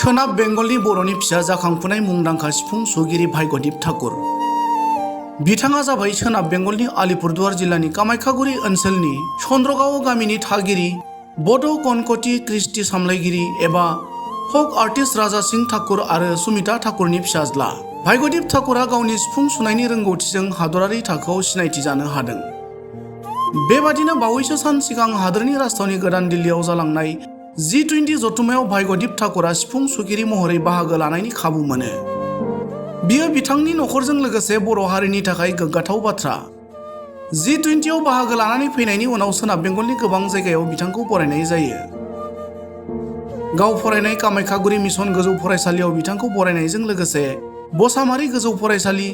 सोनाब बेंगलनि बर'नि फिसा जाखांफुनाय मुंदांखा सिफुं सुगिरि भाग्यदीप ठाकुर। बिथाङा जाबाय सोनाब बेंगलनि आलिपुरदुवार जिल्लानि कामाख्यागुरि ओनसोलनि चन्द्रगाव गामिनि थागिरि बड' कनकती कृष्टि सामलायगिरि एबा फक आर्टिस्ट राजा सिंह ठाकुर आरो सुमिता ठाकुरनि फिसाज्ला। भाग्यदीप ठाकुरा गावनि सिफुं सुनायनि रोंगौथिजों हादरारि थाखोआव सिनायथि जानो हादों। बेबादिनो बावैसो सान सिगां हादोरनि राजधानी गोदान दिल्लीआव जालांनाय G-20 जथुम्मायाव भाग्यदीप ठाकुरा सिफुं सुगिरि महरै बाहागो लानायनि खाबु मोनो। बियो बिथांनि नखरजों लोगोसे बर' हारिनि थाखाय गोग्गाथाव बाथ्रा। G-20 आव बाहागो लानानै फैनायनि उनाव सोनाब बेंगलनि गोबां जायगायाव बिथांखौ बरायनाय जायो। गाव फरायनाय कामाख्यागुरि मिशन गोजौ फरायसालियाव बिथांखौ बरायनायजों लोगोसे बसामारि गोजौ फरायसालि,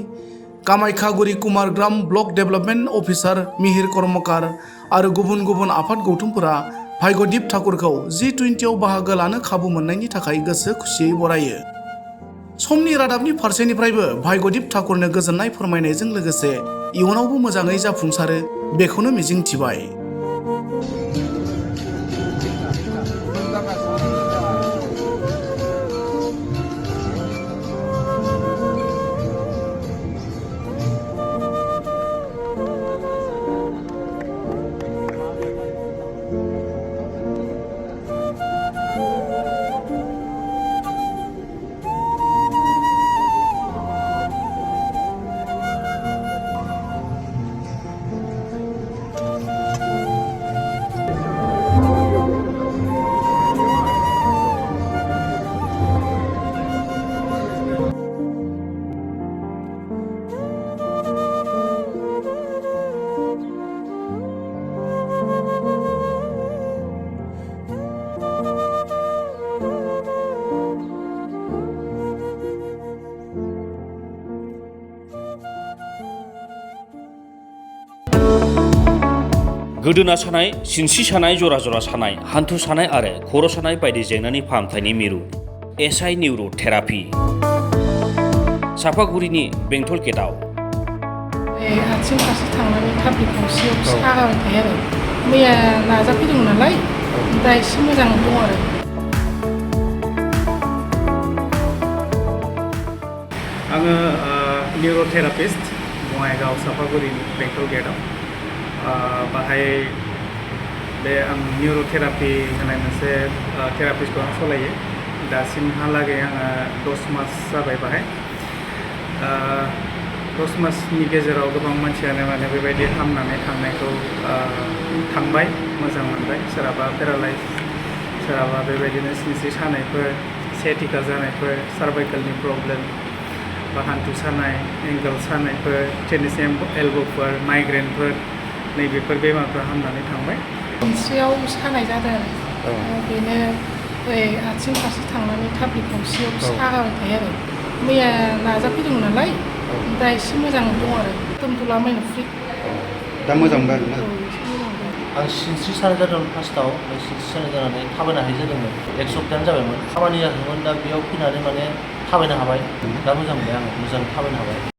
कामाख्यागुरि कुमार ग्राम ब्लक डेभेलपमेन्ट अफिसार मिहिर कर्मकार आरो गुबुन गुबुन आफाद गौथुमफोरा भाग्यदीप ठाकुरखौ G-20 आव बाहागो लानो खाबु मोननायनि थाखाय गोसो खुसियै बरायो। समनि रादाबनि फारसेनिफ्रायबो भाग्यदीप ठाकुरनो गोजोननाय फोरमायनायजों लोगोसे इयुनावबो मोजाङै जाफुंसारो बेखौनो मिजिंथिबाय। गोदोना सानाय, सिनस्रि सानाय, जरा जरा सानाय, हान्थु सानाय आरो खर' सानाय बायदि जेंनानि फाहामथायनि मिरु SI निउर' थेरापि। सापागुरिनि बेंटल गेटआव। आथिं फारसे थांनानै थाफ्लि खावसेयाव सागाबाय थायो आरो मैया नाजाफैदोंमोन नालाय दा एसे मोजां दं आरो। आङो निउर' थेरापिस्ट बङाइगाव सापागुरिनि बेंटल गेटआव बाहाय बे आं निउर' थेरापि होनाय मोनसे थेरापिस्टखौ आं सालायो। दासिमहालागै आङो 10 मास जाबाय बाहाय। 10 मासनि गेजेराव गोबां मानसियानो माने बेबायदि हामनानै थांनायखौ थांबाय, मोजां मोनबाय। सोरहाबा पेरालाइज, सोरहाबा बेबायदिनो सिनस्रि सानायफोर, सciatica जानायफोर, सार्भाइकेलनि प्रब्लेम बा हान्थु सानाय, एंगल सानायफोर, टेनिस एल्ब'फोर, माइग्रेनफोर नैबेफोर बेमारफ्रा हामनानै थांबाय। सिनस्रियाव सानाय जादों आरो बेनो आथिं फारसे थांनानै थाफ्लि खावसेयाव सागाबाय थायो आरो मैया नाजाफैदोंमोन नालाय दा एसे मोजां दं आरो दोनथ'ला माइनो फ्रि। दा मोजां मोनबाय आरोना? आं सिनस्रि सानाय जादोंमोन फार्स्टआव, सिनस्रि सानाय जानानै थाबायनो हायि जादोंमोन। 1 सप्तायानो जाबायमोन। खामानि जादोंमोन, दा बेयाव फैनानै माने थाबायनो हाबाय। दा मोजां मोनबाय, आङो मोजां थाबायनो हाबाय।